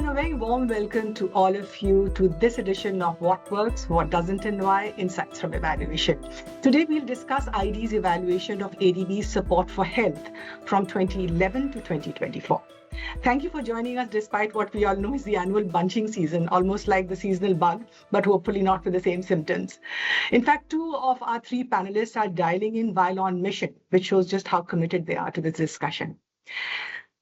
and a very warm welcome to all of you to this edition of What Works, What Doesn't and Why, Insights from Evaluation. Today we'll discuss IED's evaluation of ADB's support for health from 2011 to 2024. Thank you for joining us despite what we all know is the annual bunching season, almost like the seasonal bug, but hopefully not with the same symptoms. In fact, 2 of our 3 panelists are dialing in while on mission, which shows just how committed they are to this discussion.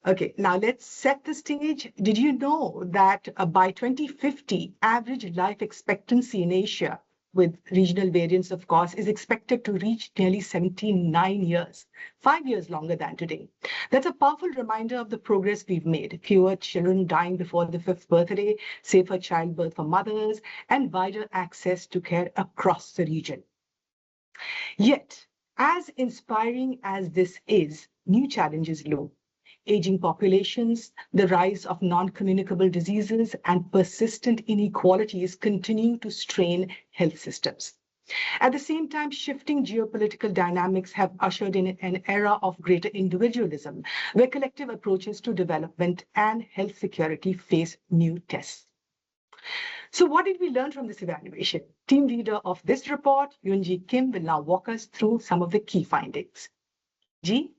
Okay, now let's set the stage. Did you know that by 2050, average life expectancy in Asia, with regional variance, of course, is expected to reach nearly 79 years, 5 years longer than today. That's a powerful reminder of the progress we've made. Fewer children dying before the 5th birthday, safer childbirth for mothers, and wider access to care across the region. Yet, as inspiring as this is, new challenges loom. Aging populations, the rise of non-communicable diseases, and persistent inequalities continue to strain health systems. At the same time, shifting geopolitical dynamics have ushered in an era of greater individualism, where collective approaches to development and health security face new tests. So what did we learn from this evaluation? Team leader of this report, Eungji Kim, will now walk us through some of the key findings. Ji?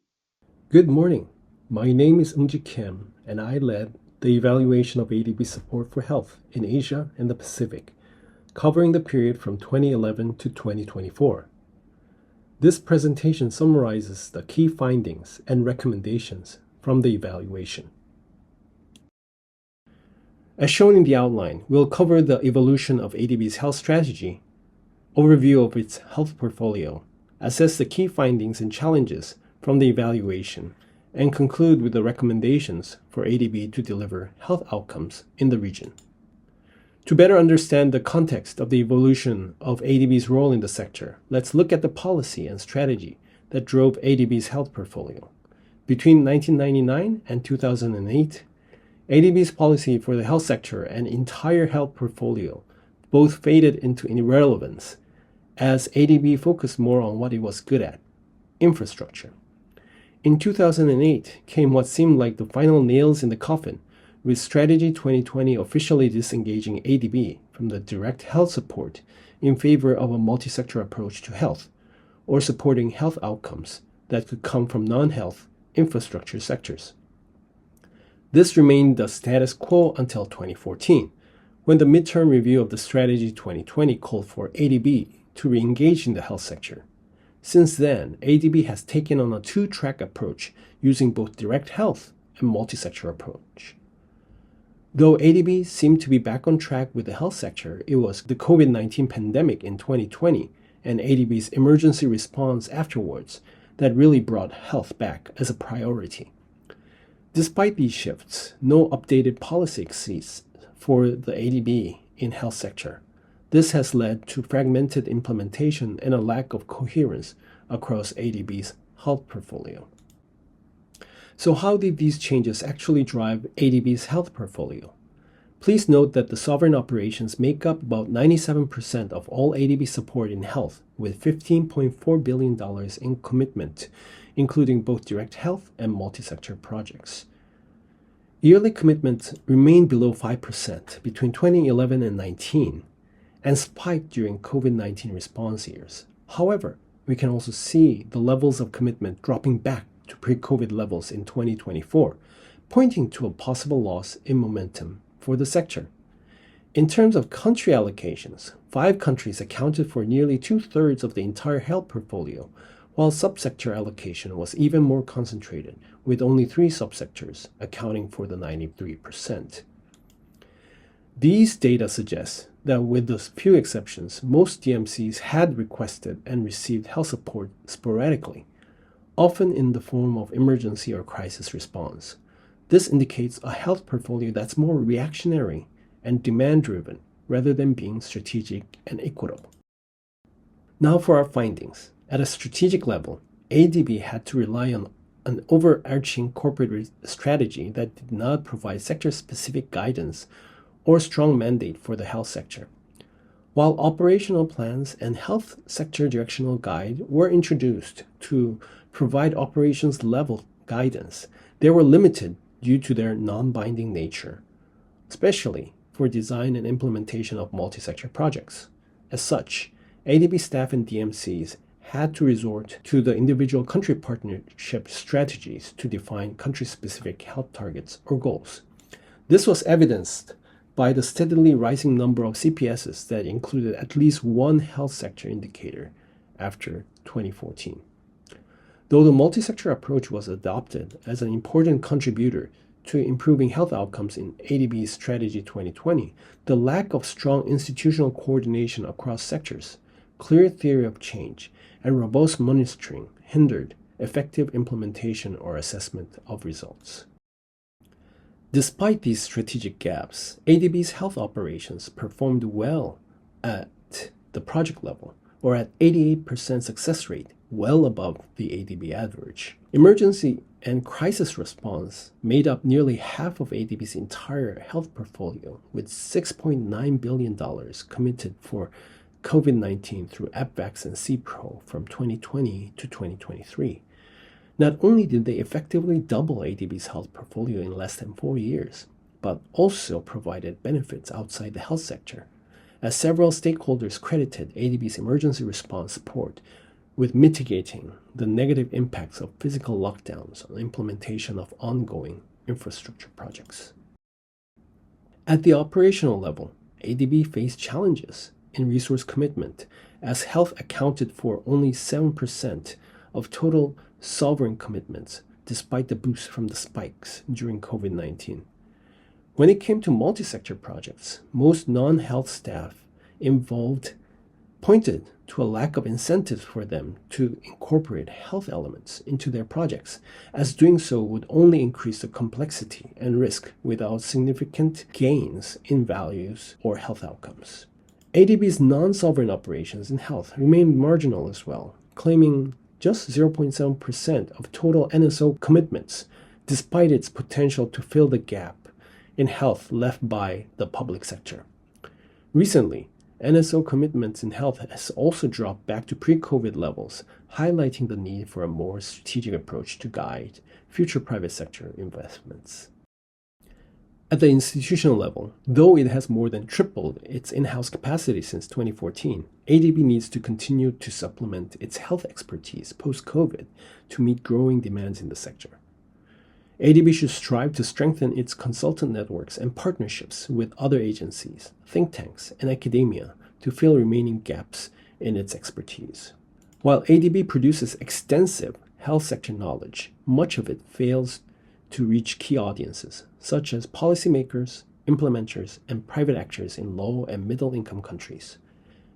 Good morning. My name is Eungji Kim, and I led the evaluation of ADB support for health in Asia and the Pacific, covering the period from 2011 to 2024. This presentation summarizes the key findings and recommendations from the evaluation. As shown in the outline, we'll cover the evolution of ADB's health strategy, overview of its health portfolio, assess the key findings and challenges from the evaluation, and conclude with the recommendations for ADB to deliver health outcomes in the region. To better understand the context of the evolution of ADB's role in the sector, let's look at the policy and strategy that drove ADB's health portfolio. Between 1999 and 2008, ADB's policy for the health sector and entire health portfolio both faded into irrelevance as ADB focused more on what it was good at, infrastructure. In 2008 came what seemed like the final nails in the coffin, with Strategy 2020 officially disengaging ADB from the direct health support in favor of a multi-sector approach to health, or supporting health outcomes that could come from non-health infrastructure sectors. This remained the status quo until 2014, when the midterm review of the Strategy 2020 called for ADB to re-engage in the health sector. Since then, ADB has taken on a 2-track approach using both direct health and multi-sector approach. Though ADB seemed to be back on track with the health sector, it was the COVID-19 pandemic in 2020 and ADB's emergency response afterwards that really brought health back as a priority. Despite these shifts, no updated policy exists for the ADB in health sector. This has led to fragmented implementation and a lack of coherence across ADB's health portfolio. So how did these changes actually drive ADB's health portfolio? Please note that the sovereign operations make up about 97% of all ADB support in health, with $15.4 billion in commitment, including both direct health and multi-sector projects. Yearly commitments remained below 5% between 2011 and 2019, and spiked during COVID-19 response years. However, we can also see the levels of commitment dropping back to pre-COVID levels in 2024, pointing to a possible loss in momentum for the sector. In terms of country allocations, 5 countries accounted for nearly 2/3 of the entire health portfolio, while subsector allocation was even more concentrated, with only 3 subsectors accounting for the 93%. These data suggest that with those few exceptions, most DMCs had requested and received health support sporadically, often in the form of emergency or crisis response. This indicates a health portfolio that's more reactionary and demand-driven rather than being strategic and equitable. Now for our findings. At a strategic level, ADB had to rely on an overarching corporate strategy that did not provide sector-specific guidance or strong mandate for the health sector. While operational plans and health sector directional guide were introduced to provide operations level guidance, they were limited due to their non-binding nature. especially for design and implementation of multi-sector projects. As such, ADB staff and DMCs had to resort to the individual country partnership strategies to define country-specific health targets or goals. This was evidenced by the steadily rising number of CPSs that included at least one health sector indicator after 2014. Though the multi-sector approach was adopted as an important contributor to improving health outcomes in ADB's Strategy 2020, the lack of strong institutional coordination across sectors, clear theory of change, and robust monitoring hindered effective implementation or assessment of results. Despite these strategic gaps, ADB's health operations performed well at the project level, or at 88% success rate, well above the ADB average. Emergency and crisis response made up nearly half of ADB's entire health portfolio, with $6.9 billion committed for COVID-19 through AppVax and CPRO from 2020 to 2023. Not only did they effectively double ADB's health portfolio in less than 4 years, but also provided benefits outside the health sector, as several stakeholders credited ADB's emergency response support with mitigating the negative impacts of physical lockdowns on implementation of ongoing infrastructure projects. At the operational level, ADB faced challenges in resource commitment, as health accounted for only 7% of total sovereign commitments, despite the boost from the spikes during COVID-19. When it came to multi-sector projects, most non-health staff involved pointed to a lack of incentives for them to incorporate health elements into their projects, as doing so would only increase the complexity and risk without significant gains in values or health outcomes. ADB's non-sovereign operations in health remained marginal as well, claiming just 0.7% of total NSO commitments, despite its potential to fill the gap in health left by the public sector. Recently, NSO commitments in health has also dropped back to pre-COVID levels, highlighting the need for a more strategic approach to guide future private sector investments. At the institutional level, though it has more than tripled its in-house capacity since 2014, ADB needs to continue to supplement its health expertise post-COVID to meet growing demands in the sector. ADB should strive to strengthen its consultant networks and partnerships with other agencies, think tanks, and academia to fill remaining gaps in its expertise. While ADB produces extensive health sector knowledge, much of it fails to reach key audiences, such as policymakers, implementers, and private actors in low and middle-income countries.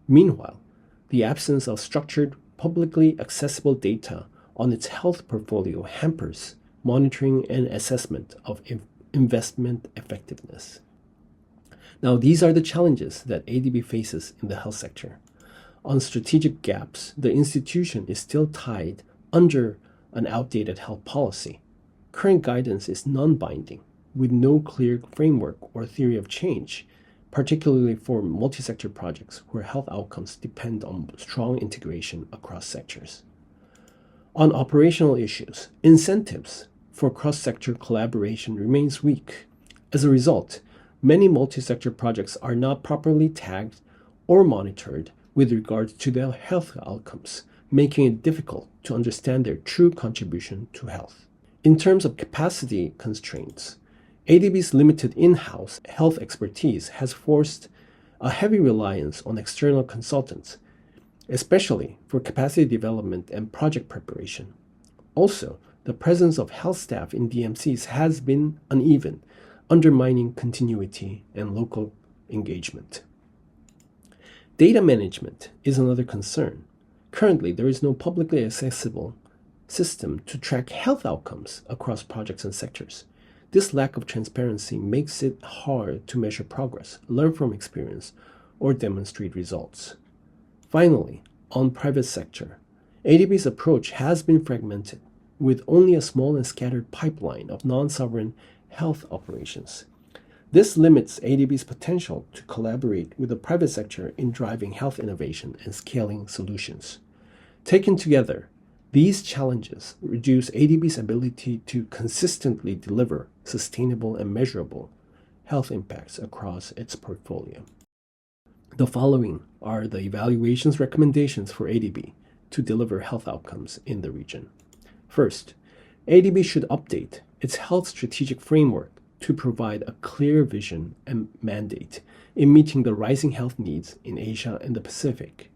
Meanwhile, the absence of structured, publicly accessible data on its health portfolio hampers monitoring and assessment of investment effectiveness. Now, these are the challenges that ADB faces in the health sector. On strategic gaps, the institution is still tied under an outdated health policy. Current guidance is non-binding, with no clear framework or theory of change, particularly for multi-sector projects where health outcomes depend on strong integration across sectors. On operational issues, incentives for cross-sector collaboration remains weak. As a result, many multi-sector projects are not properly tagged or monitored with regard to their health outcomes, making it difficult to understand their true contribution to health. In terms of capacity constraints, ADB's limited in-house health expertise has forced a heavy reliance on external consultants, especially for capacity development and project preparation. Also, the presence of health staff in DMCs has been uneven, undermining continuity and local engagement. Data management is another concern. Currently, there is no publicly accessible system to track health outcomes across projects and sectors. This lack of transparency makes it hard to measure progress, learn from experience, or demonstrate results. Finally, on private sector, ADB's approach has been fragmented, with only a small and scattered pipeline of non-sovereign health operations. This limits ADB's potential to collaborate with the private sector in driving health innovation and scaling solutions. Taken together, these challenges reduce ADB's ability to consistently deliver sustainable and measurable health impacts across its portfolio. The following are the evaluation's recommendations for ADB to deliver health outcomes in the region. First, ADB should update its health strategic framework to provide a clear vision and mandate in meeting the rising health needs in Asia and the Pacific.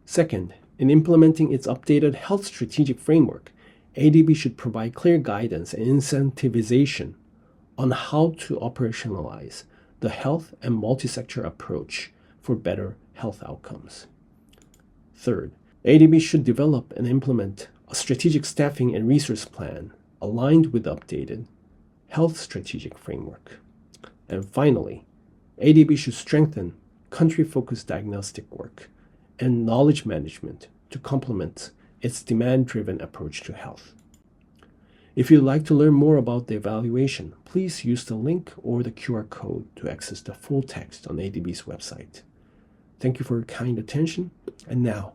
Second, in implementing its updated health strategic framework, ADB should provide clear guidance and incentivization on how to operationalize the health and multi-sector approach for better health outcomes. Third, ADB should develop and implement a strategic staffing and resource plan aligned with the updated health strategic framework. And finally, ADB should strengthen country-focused diagnostic work and knowledge management to complement its demand-driven approach to health. If you'd like to learn more about the evaluation, please use the link or the QR code to access the full text on ADB's website. Thank you for your kind attention, and now,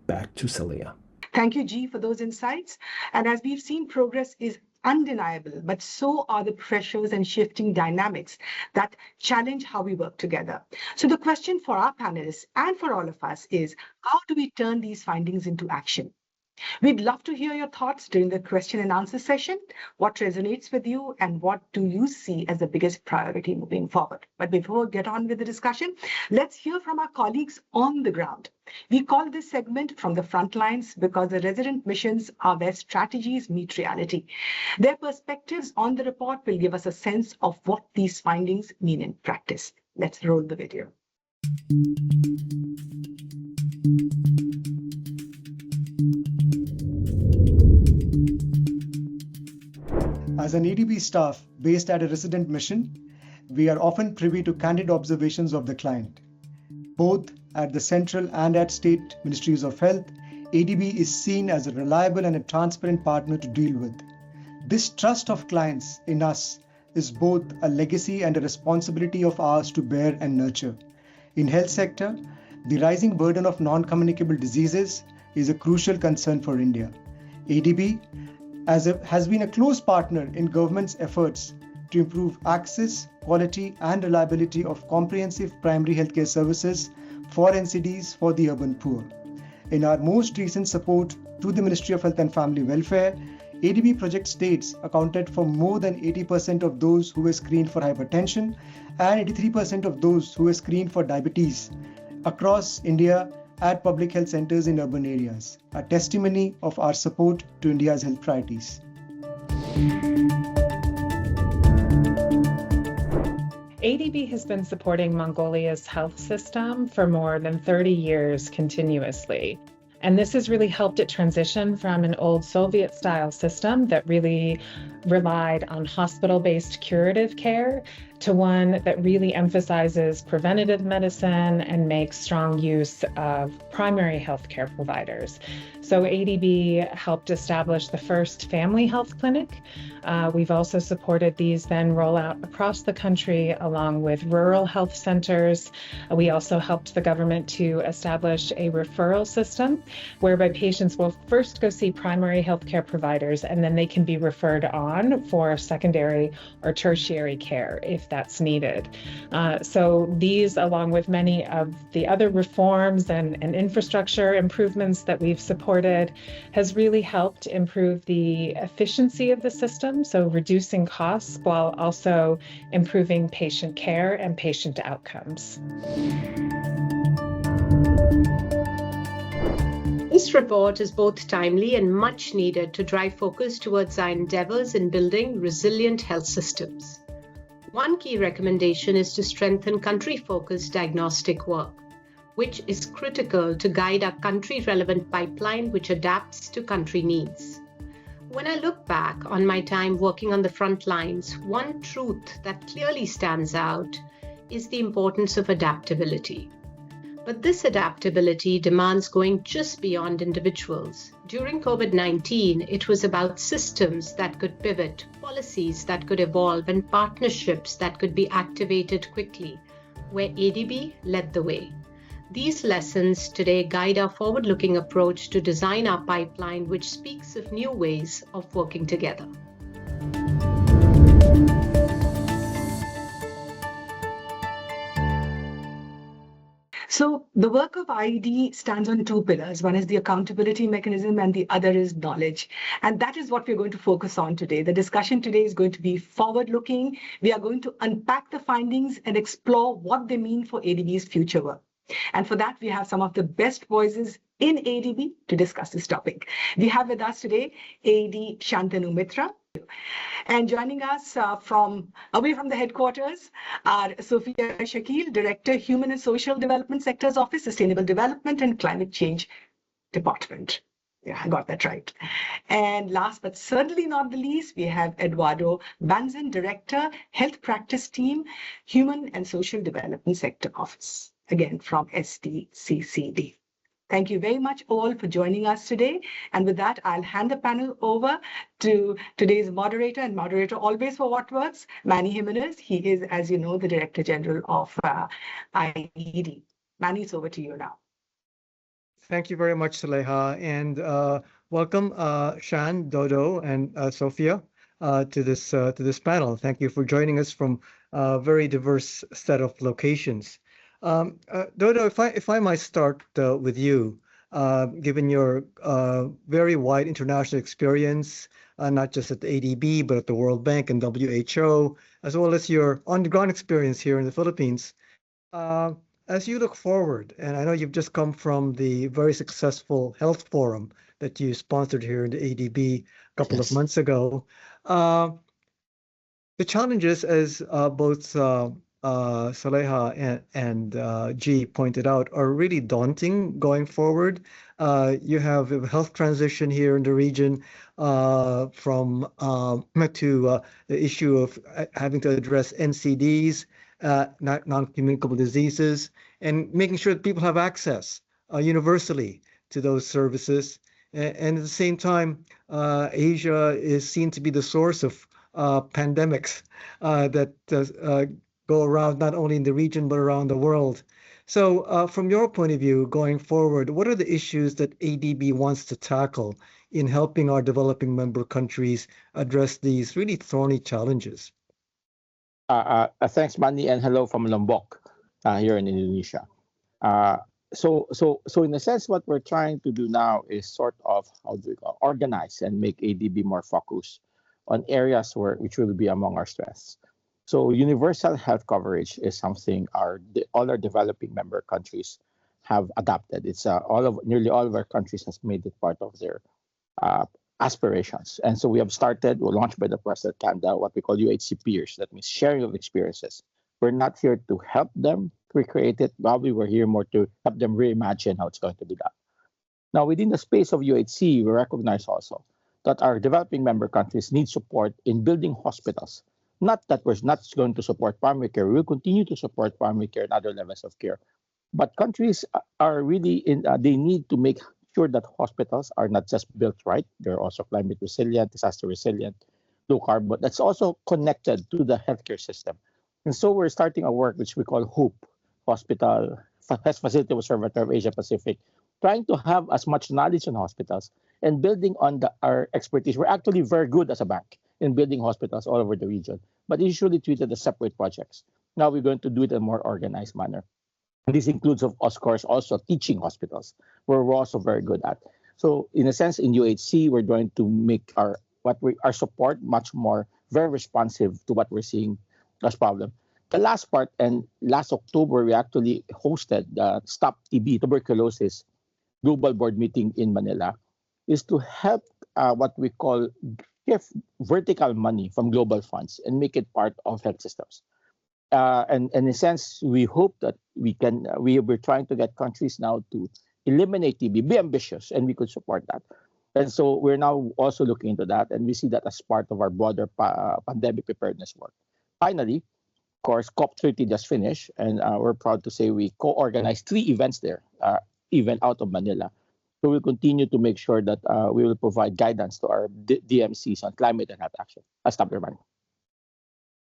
back to Celia. Thank you, G, for those insights. And as we've seen, progress is undeniable, but so are the pressures and shifting dynamics that challenge how we work together. So the question for our panelists and for all of us is, how do we turn these findings into action? We'd love to hear your thoughts during the question and answer session. What resonates with you and what do you see as the biggest priority moving forward? But before we get on with the discussion, let's hear from our colleagues on the ground. We call this segment From the Frontlines because the resident missions are where strategies meet reality. Their perspectives on the report will give us a sense of what these findings mean in practice. Let's roll the video. As an ADB staff based at a resident mission, we are often privy to candid observations of the client. Both at the central and at state ministries of health, ADB is seen as a reliable and a transparent partner to deal with. This trust of clients in us is both a legacy and a responsibility of ours to bear and nurture. In health sector, the rising burden of non-communicable diseases is a crucial concern for India. ADB has been a close partner in government's efforts to improve access, quality and reliability of comprehensive primary healthcare services for NCDs for the urban poor. In our most recent support to the Ministry of Health and Family Welfare, ADB project states accounted for more than 80% of those who were screened for hypertension and 83% of those who were screened for diabetes across India at public health centers in urban areas, a testimony of our support to India's health priorities. ADB has been supporting Mongolia's health system for more than 30 years continuously. And this has really helped it transition from an old Soviet-style system that really relied on hospital-based curative care to one that really emphasizes preventative medicine and makes strong use of primary health care providers. So ADB helped establish the first family health clinic. We've also supported these then roll out across the country along with rural health centers. We also helped the government to establish a referral system whereby patients will first go see primary health care providers and then they can be referred on for secondary or tertiary care if that's needed. So these, along with many of the other reforms and infrastructure improvements that we've supported, has really helped improve the efficiency of the system, so reducing costs while also improving patient care and patient outcomes. This report is both timely and much needed to drive focus towards our endeavors in building resilient health systems. One key recommendation is to strengthen country-focused diagnostic work, which is critical to guide our country-relevant pipeline which adapts to country needs. When I look back on my time working on the front lines, one truth that clearly stands out is the importance of adaptability. But this adaptability demands going just beyond individuals. During COVID-19, it was about systems that could pivot, policies that could evolve, and partnerships that could be activated quickly, where ADB led the way. These lessons today guide our forward-looking approach to design our pipeline, which speaks of new ways of working together. So the work of IED stands on two pillars. One is the accountability mechanism and the other is knowledge. And that is what we're going to focus on today. The discussion today is going to be forward-looking. We are going to unpack the findings and explore what they mean for ADB's future work. And for that, we have some of the best voices in ADB to discuss this topic. We have with us today AD Shantanu Mitra. And joining us from away from the headquarters are Sofia Shakil, Director, Human and Social Development Sectors Office, Sustainable Development and Climate Change Department. Yeah, I got that right. And last but certainly not the least, we have Eduardo, Banzon, Director, Health Practice Team, Human and Social Development Sector Office, again from STCCD. Thank you very much all for joining us today. And with that, I'll hand the panel over to today's moderator and moderator always for What Works, Manny Jimenez. He is, as you know, the Director General of IED. Manny, it's over to you now. Thank you very much, Saleha, and welcome Shan, Dodo, and Sofia to this panel. Thank you for joining us from a very diverse set of locations. Dodo, if I might start with you, given your very wide international experience, not just at the ADB, but at the World Bank and WHO, as well as your on-the-ground experience here in the Philippines. As you look forward, and I know you've just come from the very successful health forum that you sponsored here in the ADB a couple of months ago, the challenges, as both Saleha and G pointed out, are really daunting going forward. You have a health transition here in the region from to the issue of having to address NCDs, non-communicable diseases, and making sure that people have access universally to those services. And at the same time, Asia is seen to be the source of pandemics that go around not only in the region, but around the world. So from your point of view, going forward, what are the issues that ADB wants to tackle in helping our developing member countries address these really thorny challenges? Thanks, Manny, and hello from Lombok here in Indonesia. So in a sense, what we're trying to do now is sort of, organize and make ADB more focused on areas which will be among our strengths. So universal health coverage is something all our developing member countries have adopted. It's nearly all of our countries has made it part of their aspirations. And so we have launched by the President Canada, what we call UHC peers. That means sharing of experiences. We're not here to help them recreate it. Probably we're here more to help them reimagine how it's going to be done. Now, within the space of UHC, we recognize also that our developing member countries need support in building hospitals. Not that we're not going to support primary care. We will continue to support primary care and other levels of care. But countries are really they need to make sure that hospitals are not just built right. They're also climate resilient, disaster resilient, low carbon. That's also connected to the healthcare system. And so we're starting a work which we call HOOP, Hospital Facility Observatory of Asia Pacific, trying to have as much knowledge on hospitals and building on our expertise. We're actually very good as a bank in building hospitals all over the region, but usually treated as separate projects. Now we're going to do it in a more organized manner. And this includes, of course, also teaching hospitals, where we're also very good at. So in a sense, in UHC, we're going to make our support much more very responsive to what we're seeing as problem. The last part, and last October, we actually hosted the Stop TB, Tuberculosis Global Board meeting in Manila, is to help what we call shift vertical money from global funds and make it part of health systems. And in a sense, we hope that we're trying to get countries now to eliminate TB, be ambitious, and we could support that. And so we're now also looking into that, and we see that as part of our broader pandemic preparedness work. Finally, of course, COP30 just finished, and we're proud to say we co-organized 3 events there, even out of Manila. So we'll continue to make sure that we will provide guidance to our DMCs on climate and health action. I'll stop there, man.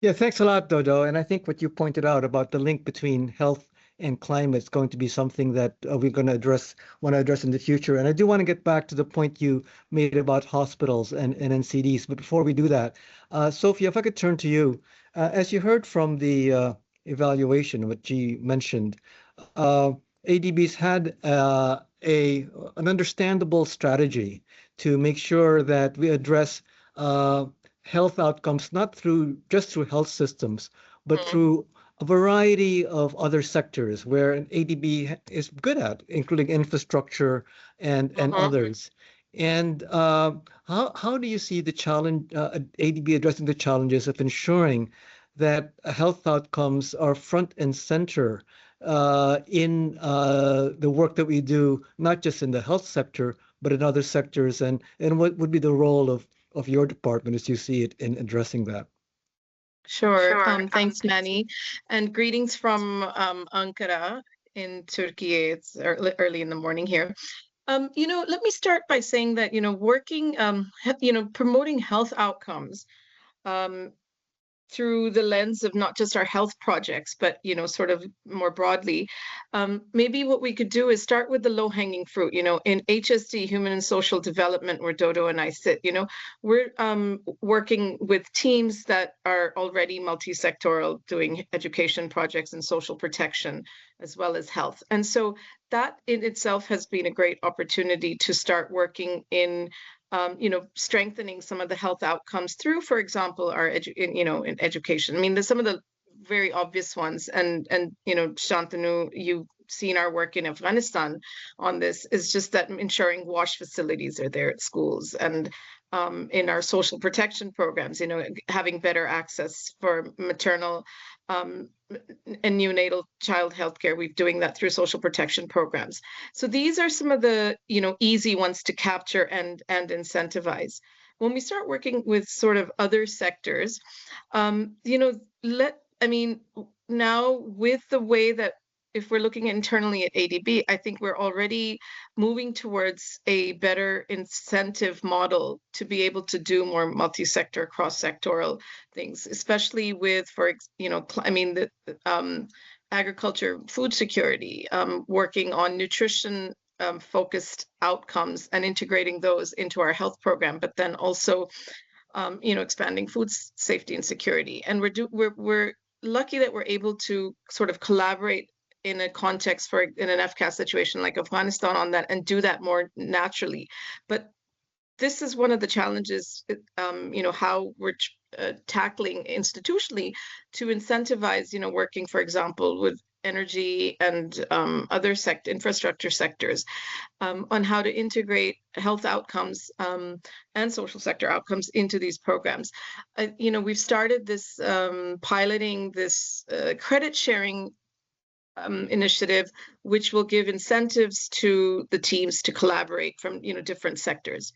Yeah, thanks a lot, Dodo. And I think what you pointed out about the link between health and climate is going to be something that we're going to want to address in the future. And I do want to get back to the point you made about hospitals and NCDs. But before we do that, Sofia, if I could turn to you. As you heard from the evaluation, what G mentioned, ADB's had an understandable strategy to make sure that we address health outcomes not just through health systems, but through a variety of other sectors where an ADB is good at, including infrastructure and others. And how do you see the challenge, ADB addressing the challenges of ensuring that health outcomes are front and center in the work that we do, not just in the health sector, but in other sectors? And what would be the role of your department as you see it in addressing that? Sure. Thanks, Manny. And greetings from Ankara in Turkey. It's early in the morning here. Let me start by saying that, working, promoting health outcomes through the lens of not just our health projects, but, sort of more broadly, maybe what we could do is start with the low-hanging fruit. In HSD, Human and Social Development, where Dodo and I sit, we're working with teams that are already multi-sectoral, doing education projects and social protection, as well as health. And so that in itself has been a great opportunity to start working in strengthening some of the health outcomes through, for example, our in education. I mean, there's some of the very obvious ones, and Shantanu, you've seen our work in Afghanistan on this, is just that ensuring wash facilities are there at schools, and in our social protection programs, having better access for maternal and neonatal child health care. We're doing that through social protection programs. So these are some of the easy ones to capture and incentivize. When we start working with sort of other sectors, now with the way that, if we're looking internally at ADB, I think we're already moving towards a better incentive model to be able to do more multi-sector, cross-sectoral things, especially with, agriculture, food security, working on nutrition focused outcomes and integrating those into our health program, but then also, expanding food safety and security. And we're lucky that we're able to sort of collaborate in a context in an FCAS situation like Afghanistan on that, and do that more naturally. But this is one of the challenges, how we're tackling institutionally to incentivize, working, for example, with energy and other infrastructure sectors on how to integrate health outcomes and social sector outcomes into these programs. We've started this piloting this credit sharing initiative, which will give incentives to the teams to collaborate from different sectors,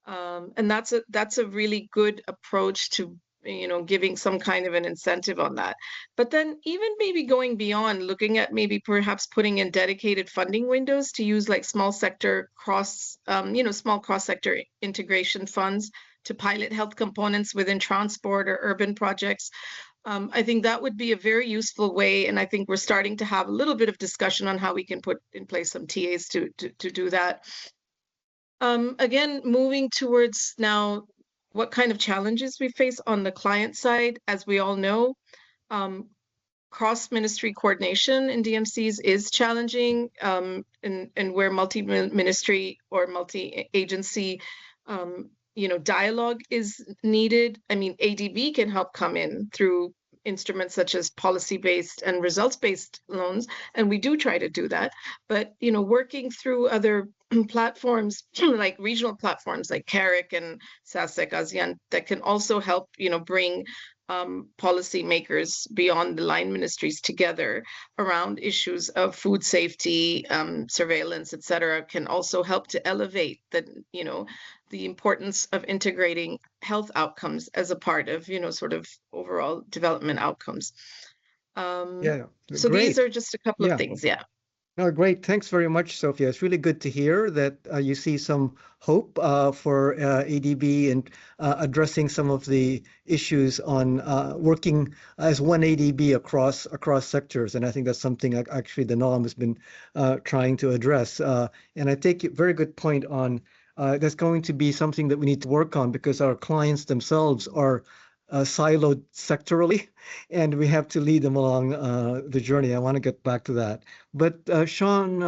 and that's a really good approach to giving some kind of an incentive on that. But then even maybe going beyond, looking at maybe perhaps putting in dedicated funding windows to use like small cross-sector integration funds to pilot health components within transport or urban projects. I think that would be a very useful way, and I think we're starting to have a little bit of discussion on how we can put in place some TAs to do that. Again, moving towards now what kind of challenges we face on the client side. As we all know, cross-ministry coordination in DMCs is challenging, and where multi-ministry or multi-agency dialogue is needed. I mean, ADB can help come in through instruments such as policy-based and results-based loans, and we do try to do that. But working through other platforms like regional platforms like CARIC and SASEC, ASEAN, that can also help bring policymakers beyond the line ministries together around issues of food safety, surveillance, et cetera, can also help to elevate the importance of integrating health outcomes as a part of sort of overall development outcomes. So great. These are just a couple of things. No, great. Thanks very much, Sofia. It's really good to hear that you see some hope for ADB and addressing some of the issues on working as one ADB across sectors. And I think that's something actually the NOM has been trying to address. And I take a very good point on that's going to be something that we need to work on, because our clients themselves are siloed sectorally, and we have to lead them along the journey. I want to get back to that. But Sean,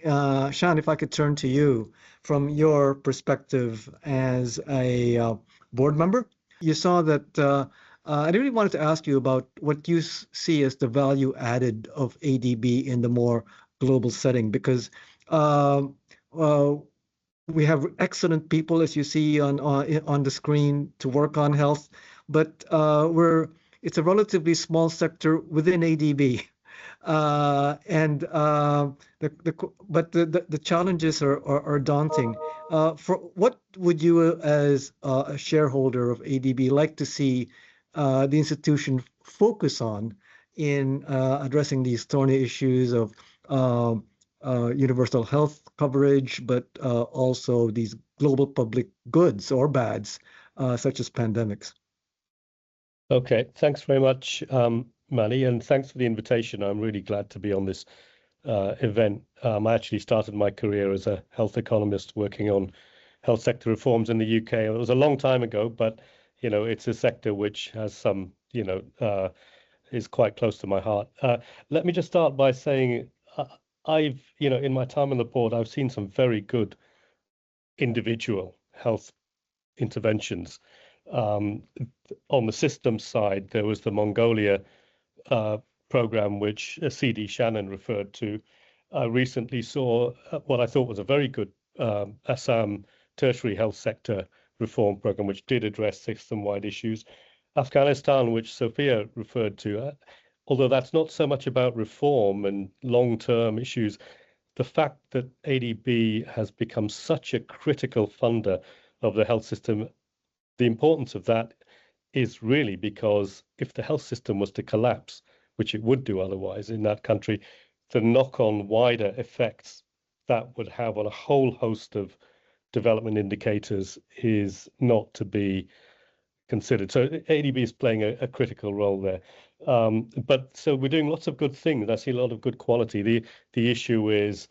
if I could turn to you from your perspective as a board member, you saw that I really wanted to ask you about what you see as the value added of ADB in the more global setting, because we have excellent people, as you see on the screen, to work on health, but it's a relatively small sector within ADB, and the challenges are daunting. For what would you, as a shareholder of ADB, like to see the institution focus on in addressing these thorny issues of universal health coverage, but also these global public goods or bads, such as pandemics? Okay, thanks very much, Manny, and thanks for the invitation. I'm really glad to be on this event. I actually started my career as a health economist working on health sector reforms in the UK. It was a long time ago, but it's a sector which has some, is quite close to my heart. Let me just start by saying I've, in my time on the board, I've seen some very good individual health interventions. On the systems side, there was the Mongolia program, which CD Shannon referred to. I recently saw what I thought was a very good Assam tertiary health sector reform program, which did address system-wide issues. Afghanistan, which Sofia referred to, although that's not so much about reform and long-term issues, the fact that ADB has become such a critical funder of the health system, the importance of that is really because if the health system was to collapse, which it would do otherwise in that country, the knock-on wider effects that would have on a whole host of development indicators is not to be considered. So ADB is playing a critical role there. But so we're doing lots of good things. I see a lot of good quality. The issue is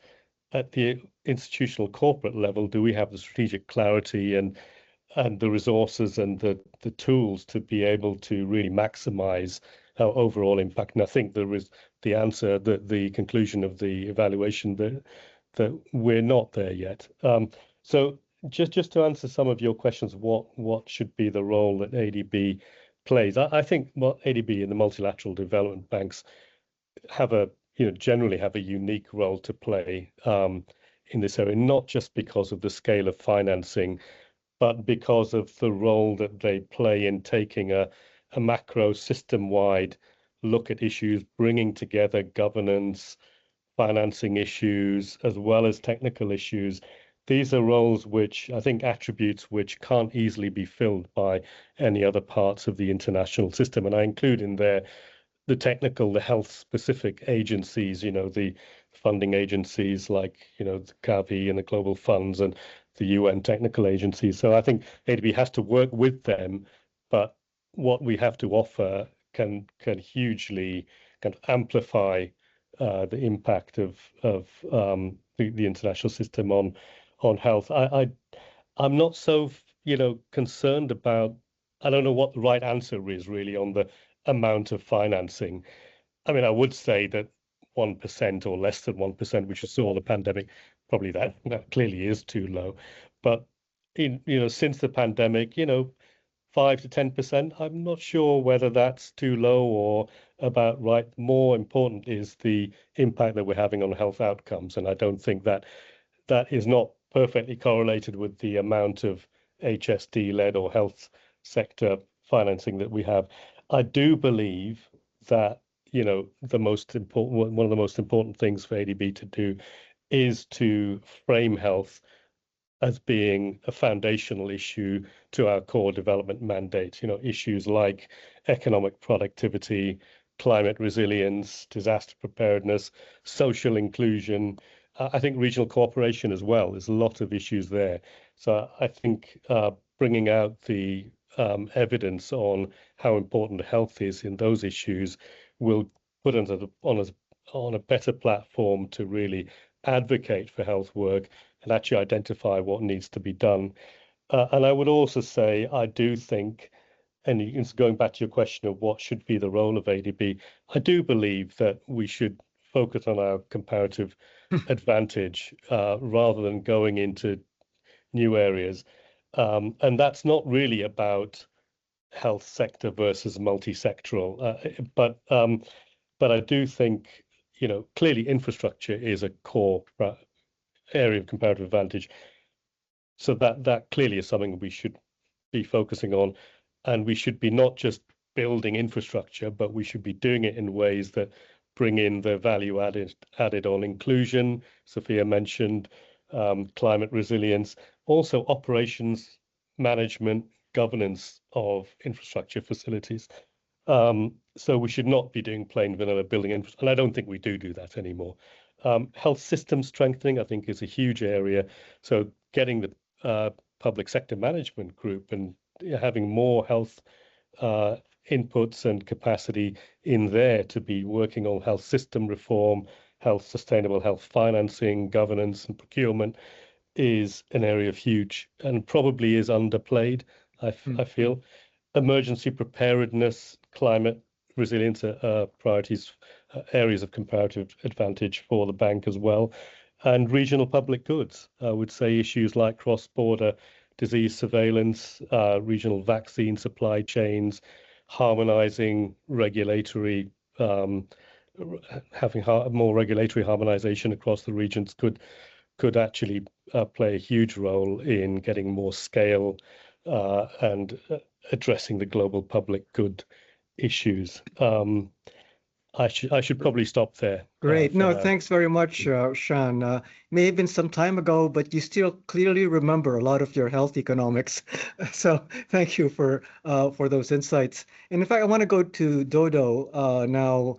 at the institutional corporate level, do we have the strategic clarity and the resources and the tools to be able to really maximize our overall impact? And I think there is the answer, the conclusion of the evaluation that we're not there yet. So just to answer some of your questions, what should be the role that ADB plays? I think ADB and the multilateral development banks have generally have a unique role to play in this area, not just because of the scale of financing, but because of the role that they play in taking a macro system-wide look at issues, bringing together governance, financing issues, as well as technical issues. These are roles which I think attributes which can't easily be filled by any other parts of the international system. And I include in there the technical, the health-specific agencies, the funding agencies like, the Gavi and the global funds and the UN technical agencies. So I think ADB has to work with them, but what we have to offer can hugely kind of amplify the impact of the international system on health. I'm not so concerned about. I don't know what the right answer is really on the amount of financing. I mean, I would say that 1% or less than 1%, which we saw the pandemic, probably that clearly is too low. But since the pandemic, 5 to 10%, I'm not sure whether that's too low or about right. More important is the impact that we're having on health outcomes. And I don't think that is not perfectly correlated with the amount of HSD-led or health sector financing that we have. I do believe that, one of the most important things for ADB to do is to frame health as being a foundational issue to our core development mandate. Issues like economic productivity, climate resilience, disaster preparedness, social inclusion. I think regional cooperation as well. There's a lot of issues there. So I think bringing out the evidence on how important health is in those issues will put on a better platform to really advocate for health work and actually identify what needs to be done. And I would also say I do think and it's going back to your question of what should be the role of ADB, I do believe that we should focus on our comparative advantage rather than going into new areas. And that's not really about health sector versus multi-sectoral, but I do think, clearly infrastructure is a core area of comparative advantage. So that clearly is something we should be focusing on, and we should be not just building infrastructure, but we should be doing it in ways that bring in the value added on inclusion. Sofia mentioned climate resilience, also operations management, governance of infrastructure facilities. So we should not be doing plain vanilla building infrastructure, and I don't think we do that anymore. Health system strengthening, I think, is a huge area. So getting the public sector management group and having more health inputs and capacity in there to be working on health system reform, sustainable health financing, governance and procurement is an area of huge and probably is underplayed, I feel. Emergency preparedness, climate resilience are priorities, areas of comparative advantage for the bank as well. And regional public goods, I would say issues like cross-border disease surveillance, regional vaccine supply chains, harmonizing regulatory, having more regulatory harmonization across the regions could actually play a huge role in getting more scale and addressing the global public good issues. I should probably stop there. Great. No, thanks very much, Sean. May have been some time ago, but you still clearly remember a lot of your health economics. So thank you for those insights. And in fact, I want to go to Dodo now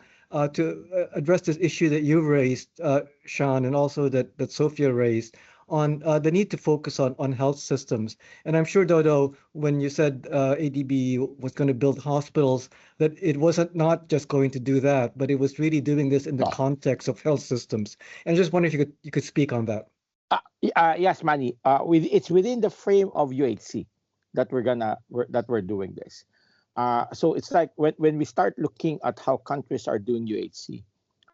to address this issue that you've raised, Sean, and also that Sofia raised on the need to focus on health systems. And I'm sure, Dodo, when you said ADB was going to build hospitals, that it wasn't not just going to do that, but it was really doing this in the context of health systems. And I just wonder if you could speak on that. Yes, Manny. It's within the frame of UHC that we're doing this. So it's like when we start looking at how countries are doing UHC,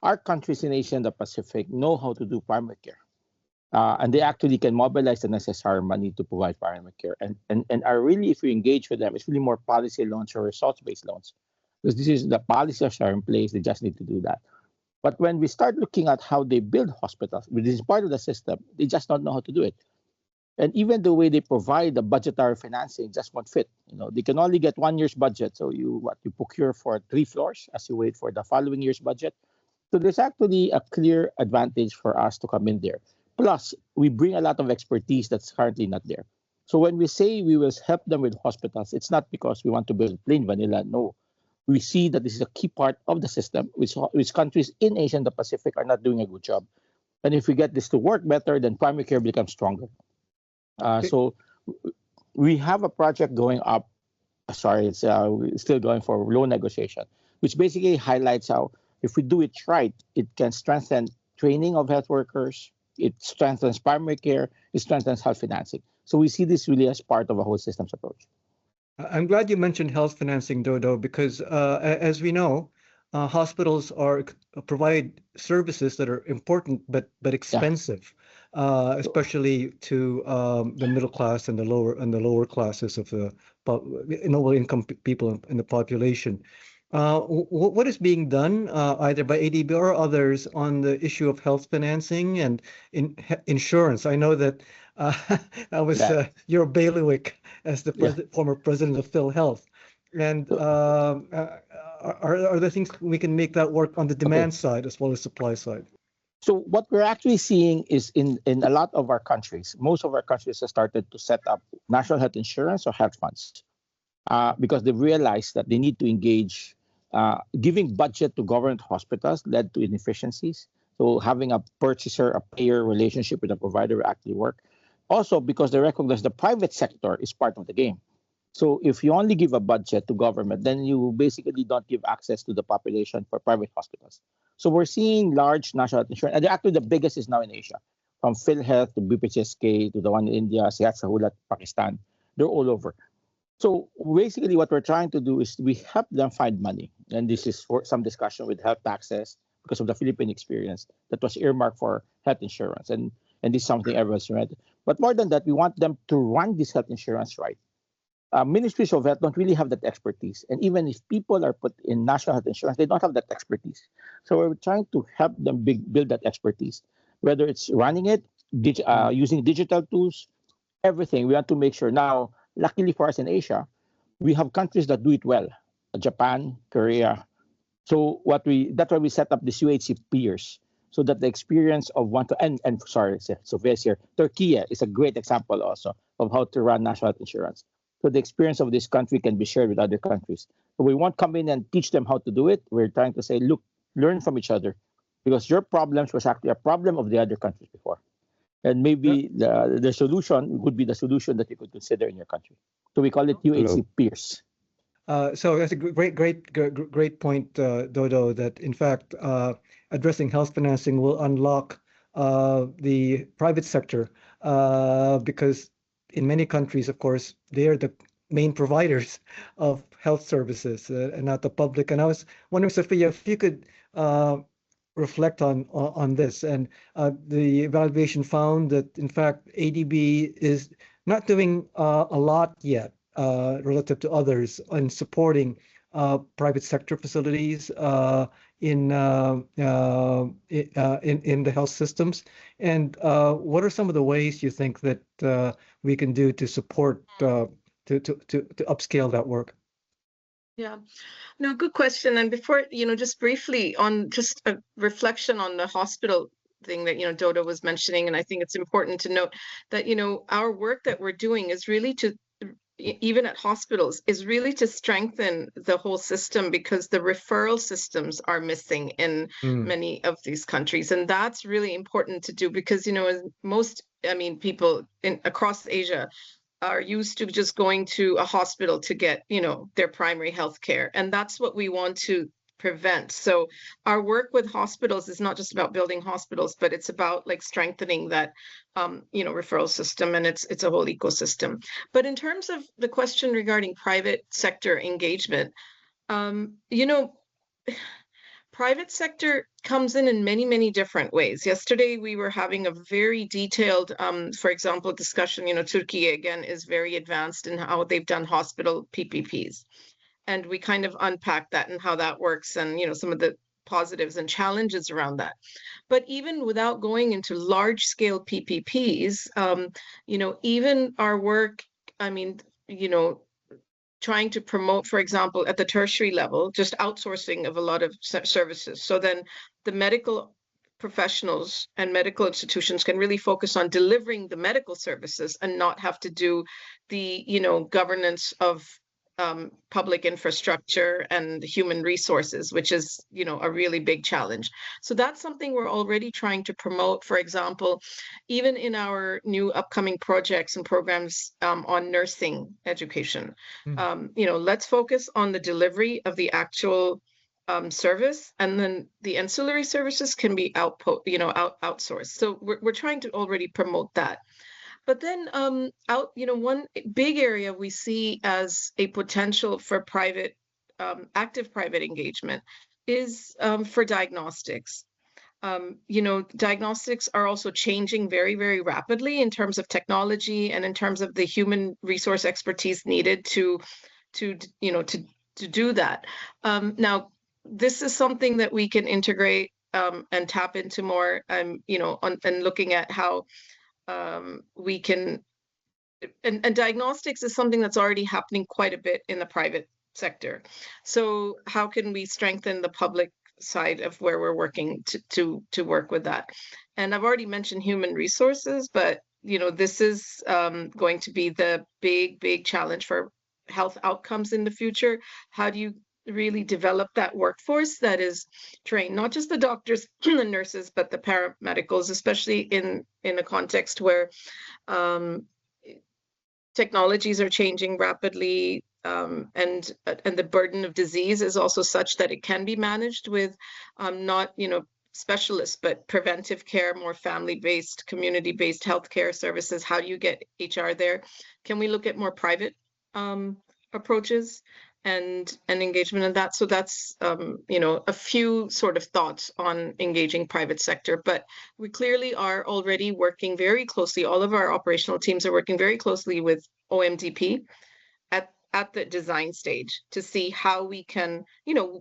our countries in Asia and the Pacific know how to do primary care. And they actually can mobilize the necessary money to provide primary care. And are really, if you engage with them, it's really more policy loans or results-based loans. Because this is the policies are in place, they just need to do that. But when we start looking at how they build hospitals, which is part of the system, they just don't know how to do it. And even the way they provide the budgetary financing just won't fit. They can only get 1 year's budget. So you procure for 3 floors as you wait for the following year's budget. So there's actually a clear advantage for us to come in there. Plus, we bring a lot of expertise that's currently not there. So when we say we will help them with hospitals, it's not because we want to build plain vanilla. No, we see that this is a key part of the system, which countries in Asia and the Pacific are not doing a good job. And if we get this to work better, then primary care becomes stronger. So we have a project going up. Sorry, it's still going for loan negotiation, which basically highlights how if we do it right, it can strengthen training of health workers. It strengthens primary care. It strengthens health financing. So we see this really as part of a whole systems approach. I'm glad you mentioned health financing, Dodo, because as we know, hospitals provide services that are important but expensive, especially to the middle class and the lower classes of the lower income people in the population. What is being done either by ADB or others on the issue of health financing and insurance? I know that that was your bailiwick as the former president of PhilHealth. And are there things we can make that work on the demand side as well as supply side? So what we're actually seeing is in a lot of our countries, most of our countries have started to set up national health insurance or health funds because they've realized that they need to engage. Giving budget to government hospitals led to inefficiencies. So having a purchaser, a payer relationship with a provider will actually work. Also because they recognize the private sector is part of the game. So if you only give a budget to government, then you basically don't give access to the population for private hospitals. So we're seeing large national health insurance, and actually the biggest is now in Asia, from PhilHealth to BPHSK to the one in India, Sehat Sahulat, Pakistan. They're all over. So basically what we're trying to do is we help them find money. And this is for some discussion with health taxes because of the Philippine experience that was earmarked for health insurance. And this is something everyone's read. But more than that, we want them to run this health insurance right. Ministries of health don't really have that expertise. And even if people are put in national health insurance, they don't have that expertise. So we're trying to help them build that expertise, whether it's running it, using digital tools, everything. We want to make sure. Now, luckily for us in Asia, we have countries that do it well. Japan, Korea. So that's why we set up this UHC peers, so that the experience of and sorry, Sofia's here. Turkey is a great example also of how to run national health insurance. So the experience of this country can be shared with other countries. So we won't come in and teach them how to do it. We're trying to say, look, learn from each other, because your problems was actually a problem of the other countries before. And maybe the solution would be the solution that you could consider in your country. So we call it UHC peers. So that's a great point, Dodo, that in fact, addressing health financing will unlock the private sector because in many countries, of course, they are the main providers of health services and not the public. And I was wondering, Sofia, if you could reflect on this. And the evaluation found that, in fact, ADB is not doing a lot yet relative to others in supporting private sector facilities in the health systems. And what are some of the ways you think that we can do to support to upscale that work? Yeah, no, good question. And before, just briefly on just a reflection on the hospital thing that, Dodo was mentioning, and I think it's important to note that, our work that we're doing is really to, even at hospitals, is really to strengthen the whole system, because the referral systems are missing in many of these countries. And that's really important to do because, most, people across Asia are used to just going to a hospital to get, their primary health care. And that's what we want to prevent. So our work with hospitals is not just about building hospitals, but it's about like strengthening that, referral system, and it's a whole ecosystem. But in terms of the question regarding private sector engagement, private sector comes in many, many different ways. Yesterday, we were having a very detailed, for example, discussion. Turkey, again, is very advanced in how they've done hospital PPPs. And we kind of unpacked that and how that works and, some of the positives and challenges around that. But even without going into large-scale PPPs, even our work, trying to promote, for example, at the tertiary level, just outsourcing of a lot of services. So then the medical professionals and medical institutions can really focus on delivering the medical services and not have to do the, governance of public infrastructure and human resources, which is, a really big challenge. So that's something we're already trying to promote, for example, even in our new upcoming projects and programs on nursing education. Let's focus on the delivery of the actual service, and then the ancillary services can be outsourced. So we're trying to already promote that. But then one big area we see as a potential for private, active private engagement is for diagnostics. Diagnostics are also changing very, very rapidly in terms of technology and in terms of the human resource expertise needed to do that. Now, this is something that we can integrate and tap into more, and looking at how we can, and diagnostics is something that's already happening quite a bit in the private sector. So how can we strengthen the public side of where we're working to work with that? And I've already mentioned human resources, but this is going to be the big challenge for health outcomes in the future. How do you really develop that workforce that is trained, not just the doctors and the nurses, but the paramedicals, especially in a context where technologies are changing rapidly, and the burden of disease is also such that it can be managed with not specialists, but preventive care, more family-based, community-based healthcare services. How do you get HR there? Can we look at more private approaches and engagement in that. So that's a few sort of thoughts on engaging private sector. But we clearly are already working very closely. All of our operational teams are working very closely with OMDP at the design stage to see how we can,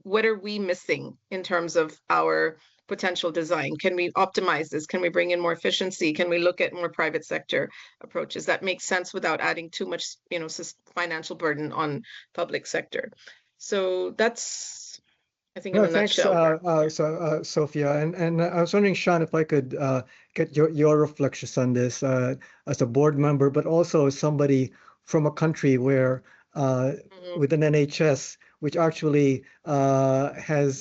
what are we missing in terms of our potential design? Can we optimize this? Can we bring in more efficiency? Can we look at more private sector approaches that make sense without adding too much, financial burden on public sector? So that's, I think, in a nutshell. Sofia, and I was wondering, Sean, if I could get your reflections on this as a board member, but also as somebody from a country where with an NHS, which actually has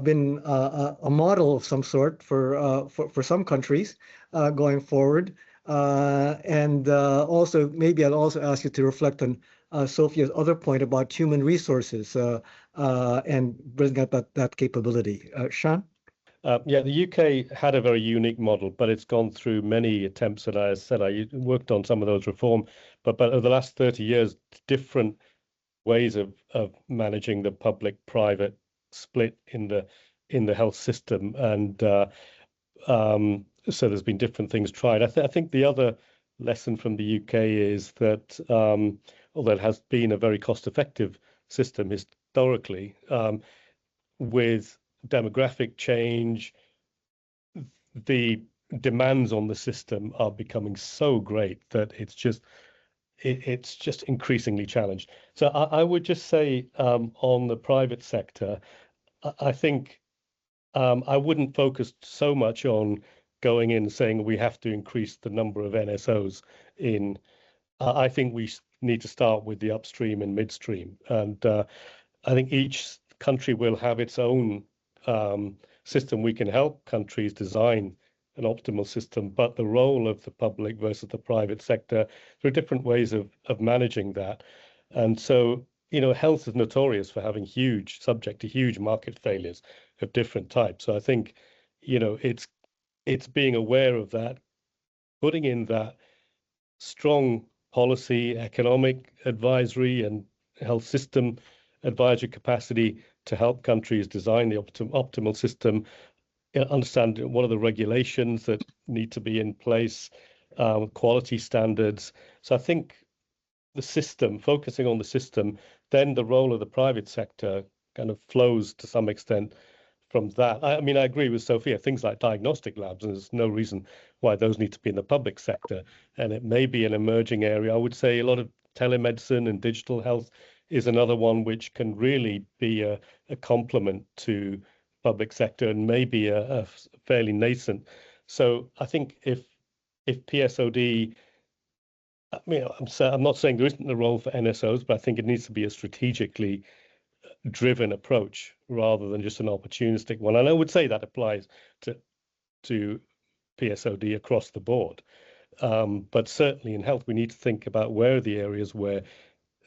been a model of some sort for some countries going forward. And also, maybe I'll also ask you to reflect on Sofia's other point about human resources and bringing up that capability. Sean? Yeah, the UK had a very unique model, but it's gone through many attempts. And as I said, I worked on some of those reform, but over the last 30 years, different ways of managing the public-private split in the health system. And so there's been different things tried. I think the other lesson from the UK is that although it has been a very cost-effective system historically, with demographic change, the demands on the system are becoming so great that it's just increasingly challenged. So I would just say on the private sector, I think I wouldn't focus so much on going in and saying we have to increase the number of NSOs in. I think we need to start with the upstream and midstream. And I think each country will have its own system. We can help countries design an optimal system, but the role of the public versus the private sector, there are different ways of managing that. And so, health is notorious for having subject to huge market failures of different types. So I think, it's being aware of that, putting in that strong policy, economic advisory and health system advisory capacity to help countries design the optimal system, understand what are the regulations that need to be in place, quality standards. So I think the system, focusing on the system, then the role of the private sector kind of flows to some extent from that. I mean, I agree with Sofia, things like diagnostic labs, and there's no reason why those need to be in the public sector. And it may be an emerging area. I would say a lot of telemedicine and digital health is another one which can really be a complement to public sector and maybe a fairly nascent. So I think if PSOD, I mean, I'm not saying there isn't a role for NSOs, but I think it needs to be a strategically driven approach rather than just an opportunistic one. And I would say that applies to PSOD across the board. But certainly in health, we need to think about where are the areas where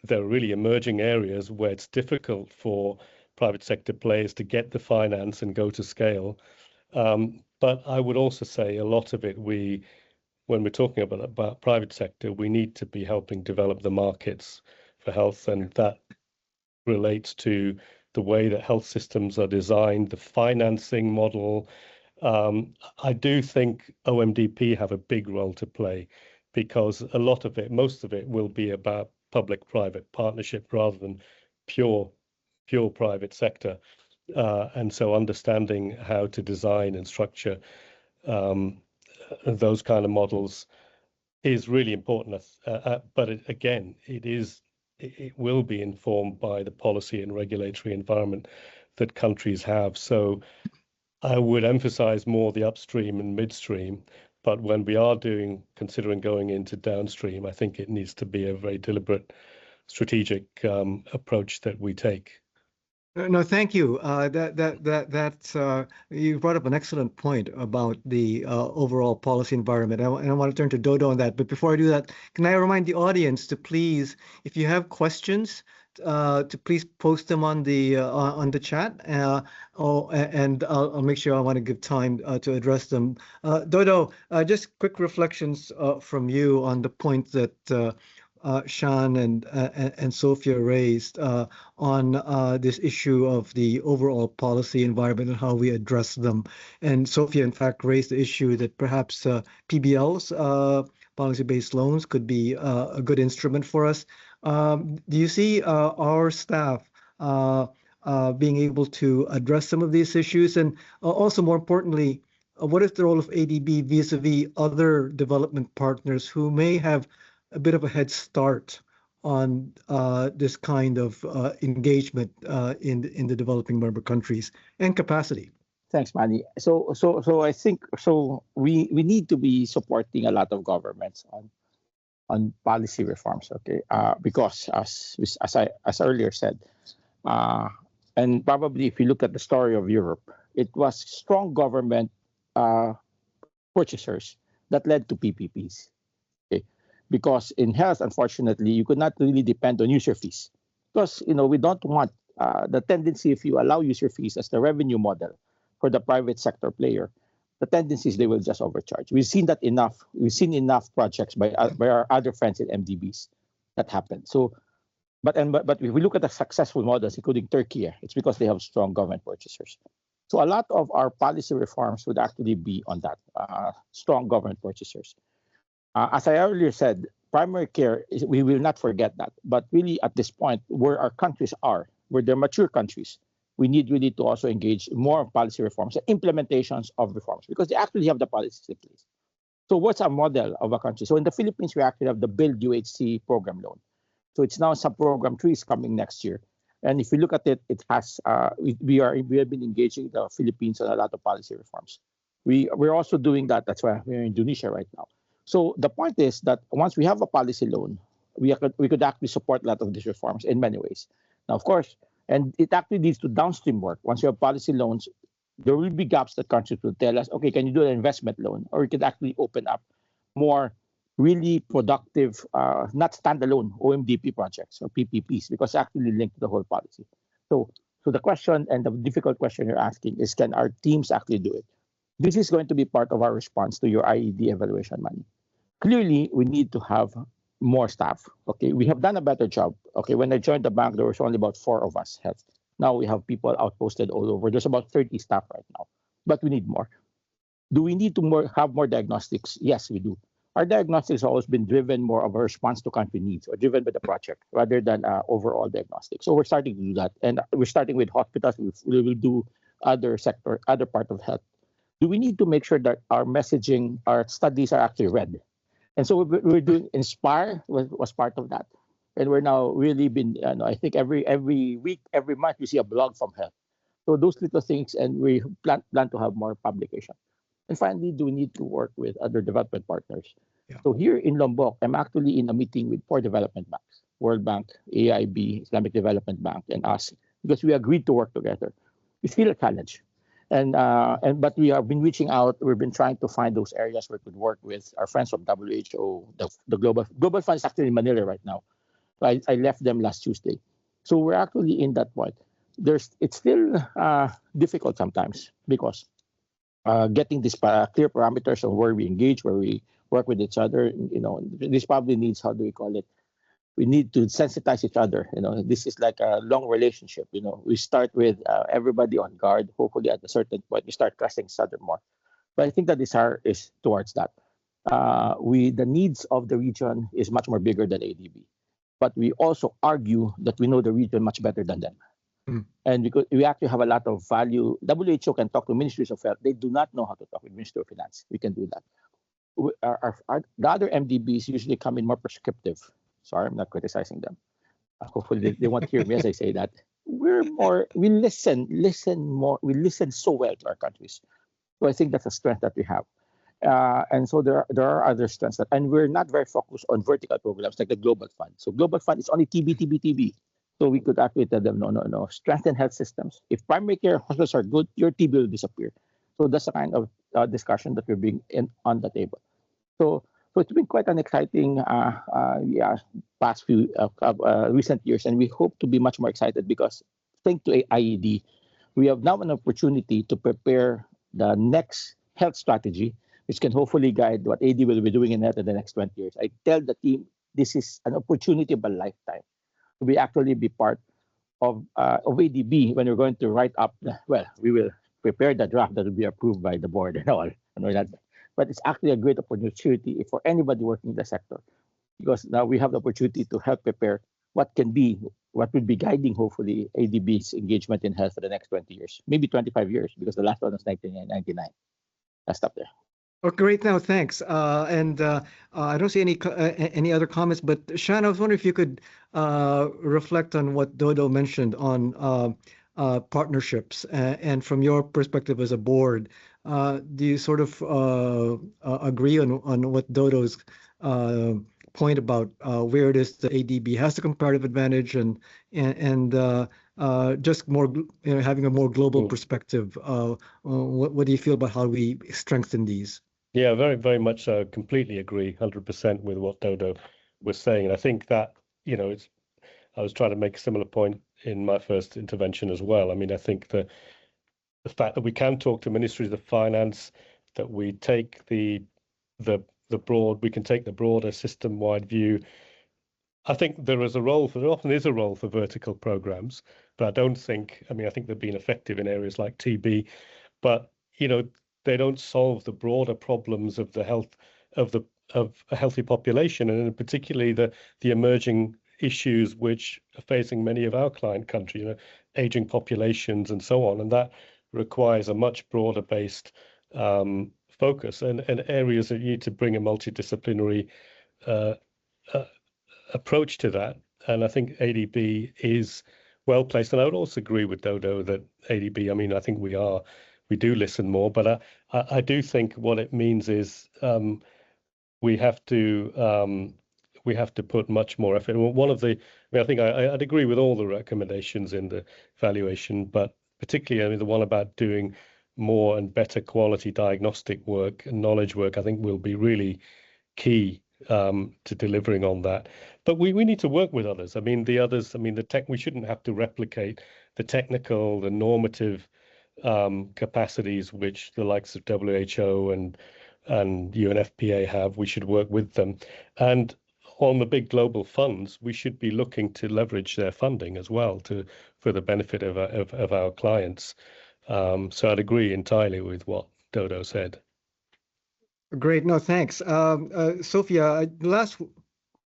there are really emerging areas where it's difficult for private sector players to get the finance and go to scale. But I would also say a lot of it, when we're talking about private sector, we need to be helping develop the markets for health, and that relates to the way that health systems are designed, the financing model. I do think OMDP have a big role to play because a lot of it, most of it will be about public-private partnership rather than pure private sector. And so understanding how to design and structure those kind of models is really important. But it will be informed by the policy and regulatory environment that countries have. So I would emphasize more the upstream and midstream. But when we are considering going into downstream, I think it needs to be a very deliberate, strategic approach that we take. No, thank you. You brought up an excellent point about the overall policy environment, and I want to turn to Dodo on that. But before I do that, can I remind the audience to please, if you have questions, to please post them on the chat. And I'll make sure I want to give time to address them. Dodo, just quick reflections from you on the point that Shan and Sofia raised on this issue of the overall policy environment and how we address them. And Sofia, in fact, raised the issue that perhaps PBLs, policy-based loans, could be a good instrument for us. Do you see our staff being able to address some of these issues? And also, more importantly, what is the role of ADB vis-a-vis other development partners who may have a bit of a head start on this kind of engagement in the developing member countries and capacity? Thanks, Manny. So I think we need to be supporting a lot of governments on policy reforms, okay? Because as I earlier said, and probably if you look at the story of Europe, it was strong government purchasers that led to PPPs. Okay? Because in health, unfortunately, you could not really depend on user fees. Because we don't want the tendency, if you allow user fees as the revenue model for the private sector player, the tendency is they will just overcharge. We've seen that enough. We've seen enough projects by our other friends in MDBs that happened. So, but if we look at the successful models, including Turkey, it's because they have strong government purchasers. So a lot of our policy reforms would actually be on that, strong government purchasers. As I earlier said, primary care, we will not forget that. But really at this point, where our countries are, where they're mature countries, we need really to also engage more on policy reforms and implementations of reforms because they actually have the policies in place. So what's our model of a country? So in the Philippines, we actually have the Build UHC program loan. So it's now sub-program 3 is coming next year. And if you look at it, it has we have been engaging the Philippines on a lot of policy reforms. We're also doing that. That's why we're in Indonesia right now. So the point is that once we have a policy loan, we could actually support a lot of these reforms in many ways. Now, of course, and it actually leads to downstream work. Once you have policy loans, there will be gaps that countries will tell us, okay, can you do an investment loan? Or we could actually open up more really productive, not standalone OMDP projects or PPPs, because actually linked to the whole policy. So the question and the difficult question you're asking is, can our teams actually do it? This is going to be part of our response to your IED evaluation, Manny. Clearly, we need to have more staff. Okay, we have done a better job. Okay, when I joined the bank, there was only about 4 of us health. Now we have people outposted all over. There's about 30 staff right now, but we need more. Do we need to have more diagnostics? Yes, we do. Our diagnostics have always been driven more of a response to country needs or driven by the project rather than overall diagnostics. So we're starting to do that. And we're starting with hospitals. We will do other part of health. Do we need to make sure that our messaging, our studies are actually read? And so we're doing Inspire was part of that. And we're now really been, I think every week, every month, we see a blog from health. So those little things, and we plan to have more publication. And finally, do we need to work with other development partners? Yeah. So here in Lombok, I'm actually in a meeting with 4 development banks, World Bank, AIB, Islamic Development Bank, and us, because we agreed to work together. It's still a challenge. But we have been reaching out. We've been trying to find those areas where we could work with our friends from WHO. The Global Fund is actually in Manila right now. I left them last Tuesday. So we're actually in that point. It's still difficult sometimes because getting these clear parameters of where we engage, where we work with each other, this probably needs, how do we call it? We need to sensitize each other. This is like a long relationship. We start with everybody on guard. Hopefully, at a certain point, we start trusting each other more. But I think that desire is towards that. The needs of the region is much more bigger than ADB, but we also argue that we know the region much better than them. And because we actually have a lot of value. WHO can talk to ministries of health. They do not know how to talk with Ministry of Finance. We can do that. The other MDBs usually come in more prescriptive. Sorry, I'm not criticizing them. Hopefully they won't hear me as I say that. We listen more. We listen so well to our countries. So I think that's a strength that we have. And so there are other strengths and we're not very focused on vertical programs like the Global Fund. So Global Fund is only TB. So we could actually tell them, no, strengthen health systems. If primary care hospitals are good, your TB will disappear. So that's the kind of discussion that we're bringing on the table. So it's been quite an exciting past few recent years, and we hope to be much more excited because thanks to IED, we have now an opportunity to prepare the next health strategy, which can hopefully guide what AD will be doing in health in the next 20 years. I tell the team, this is an opportunity of a lifetime to be actually be part of ADB when we're going to write up. Well, we will prepare the draft that will be approved by the board and all. But it's actually a great opportunity for anybody working in the sector, because now we have the opportunity to help prepare what will be guiding, hopefully, ADB's engagement in health for the next 20 years, maybe 25 years, because the last one was 1999. I'll stop there. Oh, great. No, thanks. I don't see any other comments, but Shan, I was wondering if you could reflect on what Dodo mentioned on partnerships, and from your perspective as a board, do you sort of agree on what Dodo's point about where it is the ADB has the comparative advantage and just more, having a more global perspective? What do you feel about how we strengthen these? Yeah, very, very much so. Completely agree, 100% with what Dodo was saying. And I think that, I was trying to make a similar point in my first intervention as well. I mean, I think the fact that we can talk to ministries of finance, that we take we can take the broader system-wide view. I think there often is a role for vertical programs, but I think they've been effective in areas like TB, but they don't solve the broader problems of the health of a healthy population, and particularly the emerging issues which are facing many of our client countries, aging populations and so on, and that requires a much broader based focus and areas that you need to bring a multidisciplinary approach to that. And I think ADB is well placed, and I would also agree with Dodo that ADB, I think we do listen more, but I do think what it means is we have to put much more effort. I think I'd agree with all the recommendations in the evaluation, but particularly the one about doing more and better quality diagnostic work and knowledge work, I think will be really key to delivering on that. But we need to work with others. We shouldn't have to replicate the technical, the normative capacities which the likes of WHO and UNFPA have. We should work with them, and on the big global funds, we should be looking to leverage their funding as well for the benefit of our clients. So I'd agree entirely with what Dodo said. Great. No, thanks. Sofia, last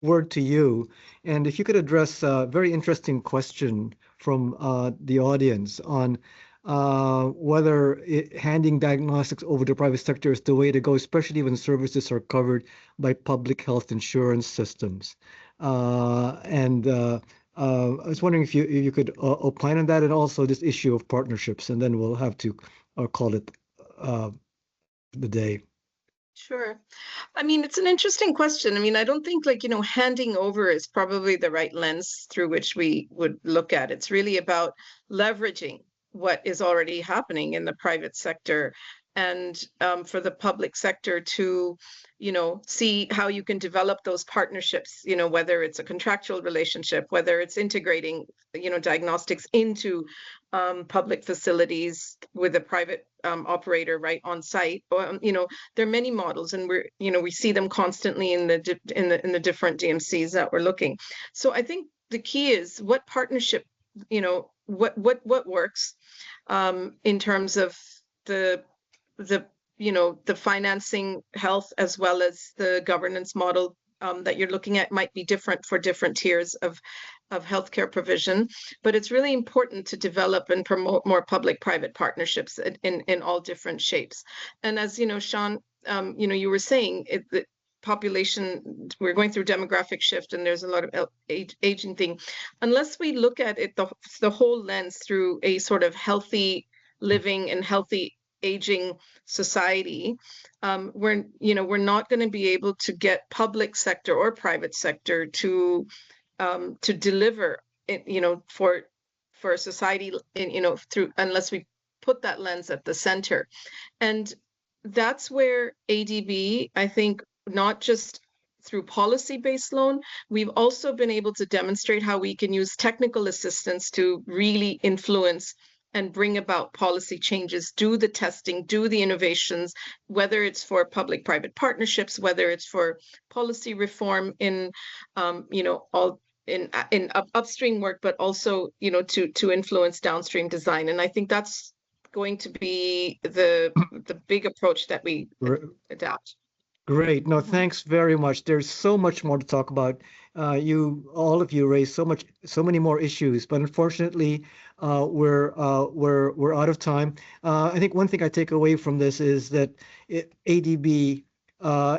word to you, and if you could address a very interesting question from the audience on whether handing diagnostics over to the private sector is the way to go, especially when services are covered by public health insurance systems. I was wondering if you could opine on that, and also this issue of partnerships, and then we'll have to call it the day. Sure. It's an interesting question. I don't think handing over is probably the right lens through which we would look at. It's really about leveraging what is already happening in the private sector, and for the public sector to see how you can develop those partnerships, whether it's a contractual relationship, whether it's integrating diagnostics into public facilities with a private operator right on site. There are many models, and we see them constantly in the different DMCs that we're looking. So I think the key is what partnership, what works in terms of the financing health, as well as the governance model that you're looking at might be different for different tiers of healthcare provision. But it's really important to develop and promote more public-private partnerships in all different shapes. And as Sean, you were saying, the population, we're going through demographic shift, and there's a lot of aging thing. Unless we look at it the whole lens through a sort of healthy living and healthy aging society, we're not going to be able to get public sector or private sector to deliver for a society through, unless we put that lens at the center. And that's where ADB, I think, not just through policy-based loan, we've also been able to demonstrate how we can use technical assistance to really influence and bring about policy changes, do the testing, do the innovations, whether it's for public-private partnerships, whether it's for policy reform in, all in upstream work, but also, to influence downstream design. And I think that's going to be the big approach that we adapt. Great. No, thanks very much. There's so much more to talk about. All of you raised so many more issues, but unfortunately, we're out of time. I think one thing I take away from this is that ADB,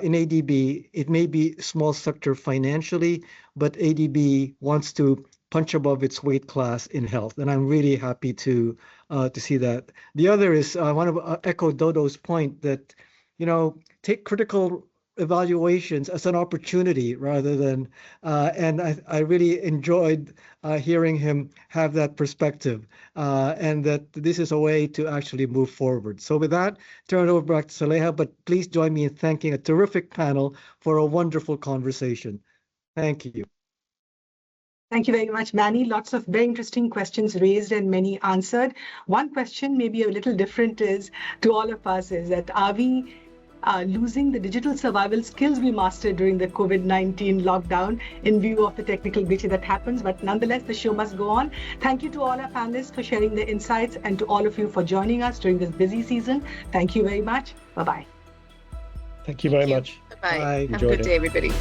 in ADB, it may be small sector financially, but ADB wants to punch above its weight class in health, and I'm really happy to see that. The other is I want to echo Dodo's point that take critical evaluations as an opportunity rather than, and I really enjoyed hearing him have that perspective, and that this is a way to actually move forward. So with that, turn it over back to Saleha, but please join me in thanking a terrific panel for a wonderful conversation. Thank you. Thank you very much, Manny. Lots of very interesting questions raised and many answered. One question, maybe a little different, is to all of us is that are we losing the digital survival skills we mastered during the COVID-19 lockdown in view of the technical glitch that happens? But nonetheless, the show must go on. Thank you to all our panelists for sharing their insights and to all of you for joining us during this busy season. Thank you very much. Bye-bye. Thank you very much. Bye-bye. Bye. Have a good day, everybody.